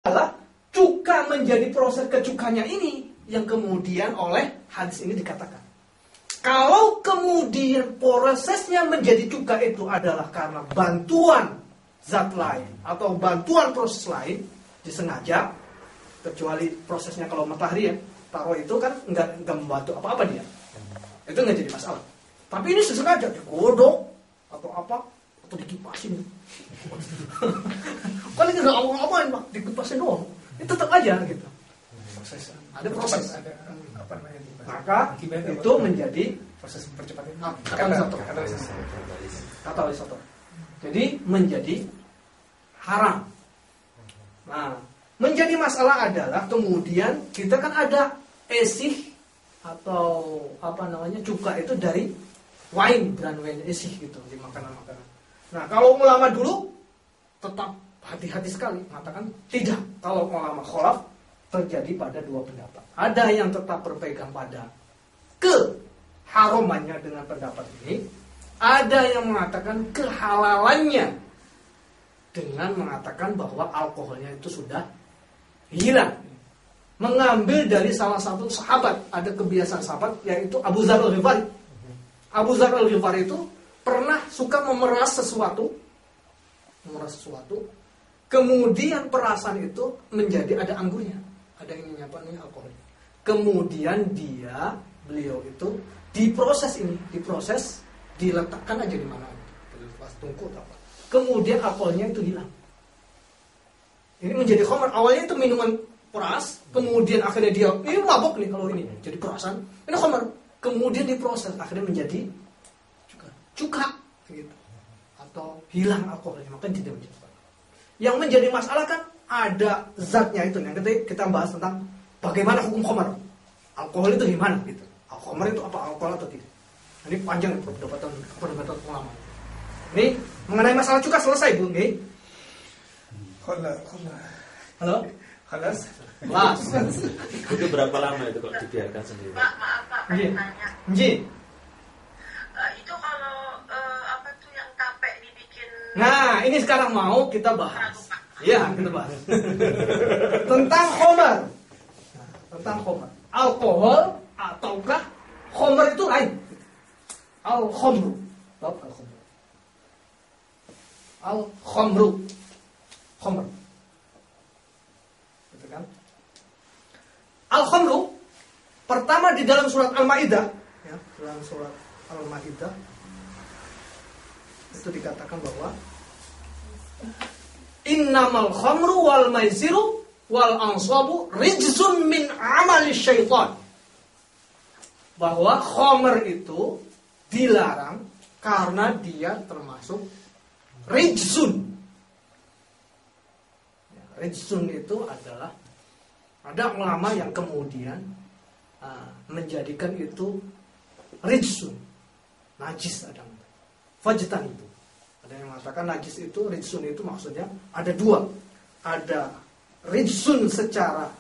adalah cuka menjadi proses kecukanya ini yang kemudian oleh hadis ini dikatakan. Kalau kemudian prosesnya menjadi cuka itu adalah karena bantuan zat lain atau bantuan proses lain disengaja, kecuali prosesnya kalau matahari ya, taruh itu kan nggak membantu apa-apa dia, itu nggak jadi masalah. Tapi ini disengaja digodok atau apa atau dikipasin. Kalau nggak ngapa-ngapain Pak, dikipasin doang, itu tetap aja gitu. Proses, ada proses. Maka itu menjadi proses percepatan katalisator. Jadi menjadi haram. Nah, menjadi masalah adalah kemudian kita kan ada esih atau cuka itu dari wine, brand wine esih gitu di makanan-makanan. Nah, kalau ulama dulu tetap hati-hati sekali mengatakan tidak. Kalau ulama kholaf terjadi pada dua pendapat. Ada yang tetap berpegang pada keharamannya dengan pendapat ini, ada yang mengatakan kehalalannya dengan mengatakan bahwa alkoholnya itu sudah hilang. Mengambil dari salah satu sahabat, ada kebiasaan sahabat yaitu Abu Dzar Al-Ghifari. Abu Dzar Al-Ghifari itu pernah suka memeras sesuatu, kemudian perasan itu menjadi ada anggurnya, ada yang nih alkohol. Kemudian beliau itu diproses, diletakkan aja di mana, pas tungku apa. Kemudian alkoholnya itu hilang. Ini menjadi khamar. Awalnya itu minuman peras, kemudian akhirnya dia ini mabok nih kalau ini jadi perasan. Ini khamar. Kemudian diproses akhirnya menjadi cuka gitu. Atau hilang alkoholnya, maka tidak menjadi khamar. Yang menjadi masalah kan ada zatnya itu. Yang kita bahas tentang bagaimana hukum khamar. Alkohol itu gimana gitu. Khamar itu apa, alkohol atau tidak. Ini panjang perdebatan ulama. Ini mengenai masalah cuka selesai, Bu, nggih? Halo? Khalas. Itu berapa lama itu kalau dibiarkan sendiri? Pak, pengen tanya. Nggih. Itu kalau yang tape dibikin. Nah, ini sekarang mau kita bahas. Iya, kita bahas. Tentang khamar. Tentang khamar. Alkohol ataukah khamar itu lain? Al-khamru. Al-khamru. Khamr. Gitu kan? Al-khamru pertama di dalam surat Al-Maidah, ya, dalam surat Al-Maidah itu dikatakan bahwa innamal khamru wal maisiru wal ansabu rijzun min amali syaitan. Bahwa khamr itu dilarang karena dia termasuk rijzun. Rijzun itu adalah, ada ulama yang kemudian menjadikan itu rijzun, najis ada. Fajtan itu. Ada yang mengatakan najis itu, rijzun itu maksudnya ada dua. Ada rijzun secara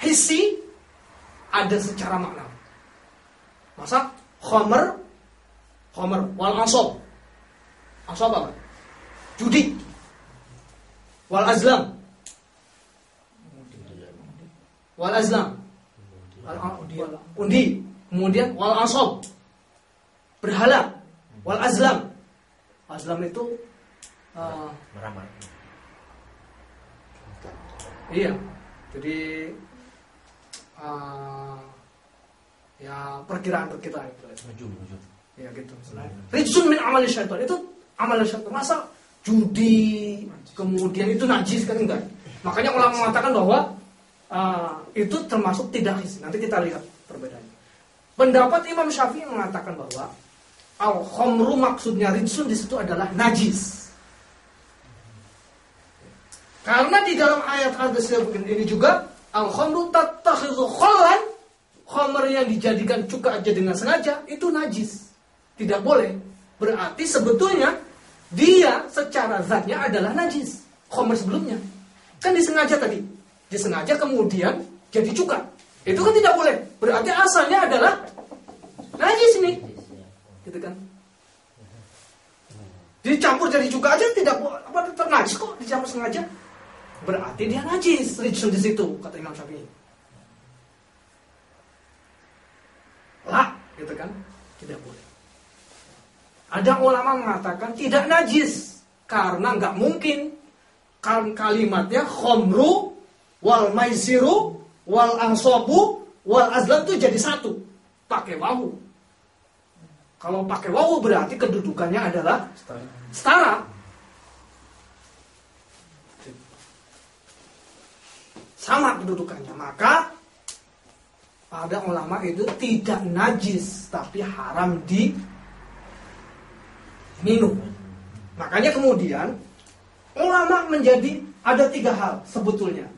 hissi, ada secara makna. Masa khamr wal ansab. Ansab apa? Judi. Wal azlam. Undi. Kemudian wal ansab. Berhala. Wal azlam. Azlam itu meramal. Iya. Jadi ya perkiraan itu. Nujum. Ya gitu. Rijsun min amali syaitan. Itu amal syaitan. Masa judi kemudian itu najis kan, enggak. Makanya ulama mengatakan bahwa itu termasuk tidak najis. Nanti kita lihat perbedaannya. Pendapat Imam Syafi'i mengatakan bahwa al-khamru maksudnya rijsun di situ adalah najis. Karena di dalam ayat hadis ini juga al-khamru tattakhidhu khallan, khamr yang dijadikan cuka aja dengan sengaja itu najis. Tidak boleh. Berarti sebetulnya dia secara zatnya adalah najis. Khamr sebelumnya kan disengaja tadi. Disengaja kemudian jadi cuka. Itu kan tidak boleh. Berarti asalnya adalah najis ini. Gitu kan? Dicampur jadi cuka aja tidak boleh. Apa najis kok dicampur sengaja? berarti dia najis, rijsun di situ kata Imam Syafi'i. Lah, gitu kan? Tidak boleh. Ada ulama mengatakan tidak najis karena nggak mungkin kalimatnya khamru wal maisiru wal ansobu wal azlam itu jadi satu pakai wawu. Kalau pakai wawu berarti kedudukannya adalah setara. Sama kedudukannya. Maka pada ulama itu tidak najis tapi haram diminum. Makanya kemudian ulama menjadi ada 3 hal sebetulnya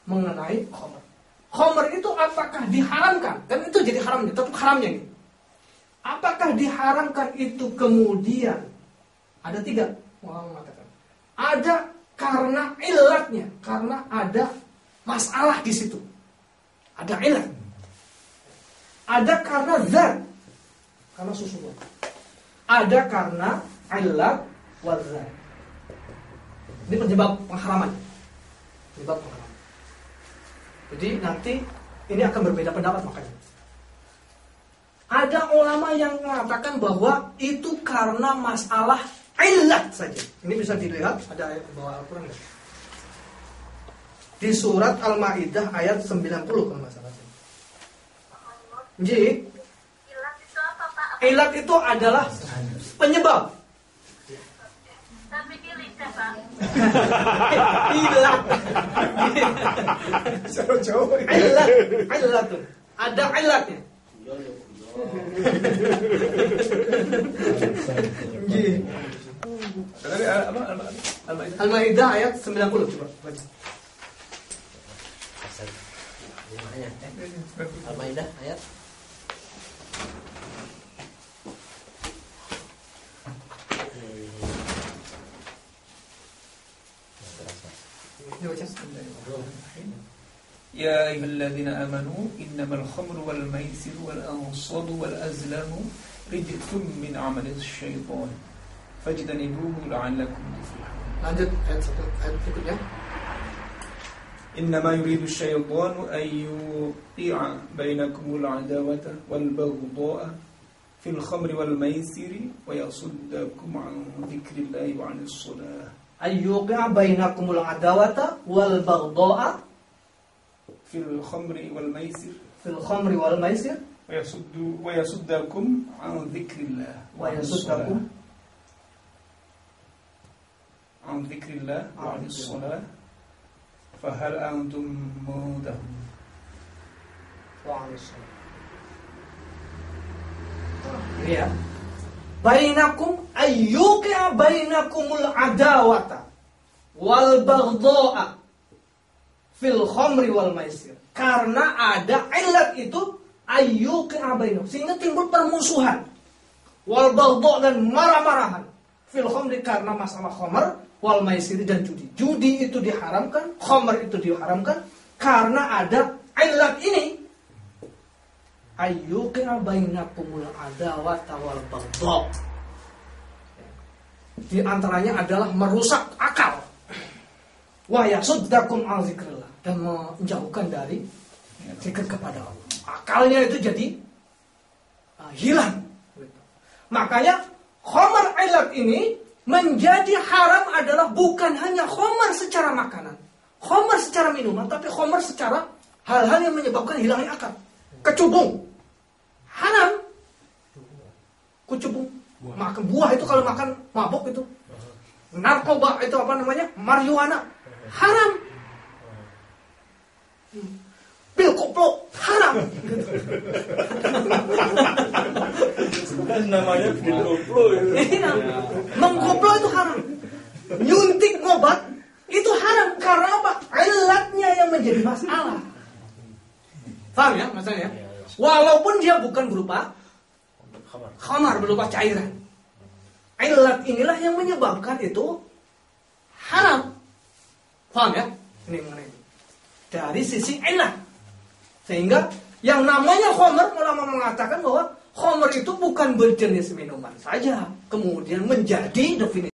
mengenai khamr. Khamr itu apakah diharamkan? Dan itu jadi haramnya, tetap haramnya nih. Apakah diharamkan itu kemudian ada 3 ulama mengatakan. Ada karena ilatnya, karena ada masalah di situ. Ada ilat. Ada karena zat, karena susu. Ada karena ilat wa zat. Ini penyebab pengharaman. Penyebab pengharaman. Jadi nanti ini akan berbeda pendapat makanya. Ada ulama yang mengatakan bahwa itu karena masalah ilat saja. Ini bisa dilihat ada ayat di bawah Al-Quran. Di surat Al-Maidah ayat 90 kalau nggak salah. Jadi Ilat itu apa, Pak? ilat itu adalah penyebab. Saya pikir lidah, Pak. Ilat. Jauh-jauh. Ilat tuh. Ada ilatnya. Tadi apa? Al-Maidah ayat 90 coba baca. Al-Maidah ayat يا أيها الذين آمنوا إنما الخمر والميسر والأنصاب والأزلام رجس من عمل الشيطان فاجتنبوه لعلكم تفلحون. Lanjut ayat berikutnya. إنما يريد الشيطان أن يوقع بينكم العداوة والبغضاء في الخمر والميسر ويصدكم عن ذكر الله وعن الصلاة. Ayyuqa bainakumul adawata wal baghdha'a في الخمر والميسر fil khamri wal maisir ويصدكم عن ذكر الله وعن الصلاة. ويصدكم عن ذكر الله وعن الصلاة فهل أنتم منتهون. Ini ya. Bainakum ayyuqa bainakumul adawata wal baghdha'a fil khamri wal maisir. Karena ada ilat itu ayyuqa bainakum sehingga timbul permusuhan wal baghdha' dan marah-marahan fil khamri karena masalah khamr wal maisir dan judi. Judi itu diharamkan, khamr itu diharamkan karena ada ilat ini. Ayyuqa bainakumul adawata wal baghdha. Di antaranya adalah merusak akal. Wa yasuddakum an zikrillah, dan menjauhkan dari zikir kepada Allah. Akalnya itu jadi hilang. Makanya khamar ilat ini menjadi haram adalah bukan hanya khamar secara makanan, khamar secara minuman, tapi khamar secara hal-hal yang menyebabkan hilangnya akal. Kecubung haram. Kecubung, makan buah itu kalau makan mabuk itu. Narkoba itu apa namanya? Marijuana haram. Pil koplo haram. Namanya pil koplo itu. Iya. Mengkoplo itu haram. Nyuntik ngobat itu haram karena apa? Ilatnya yang menjadi masalah. Paham ya masalahnya? Walaupun dia bukan berupa khamar, berupa cairan. Ilat inilah yang menyebabkan itu haram. Paham ya? Ini mengenai dari sisi ilat. Sehingga yang namanya khamar, ulama mengatakan bahwa khamar itu bukan berjenis minuman saja, kemudian menjadi definisi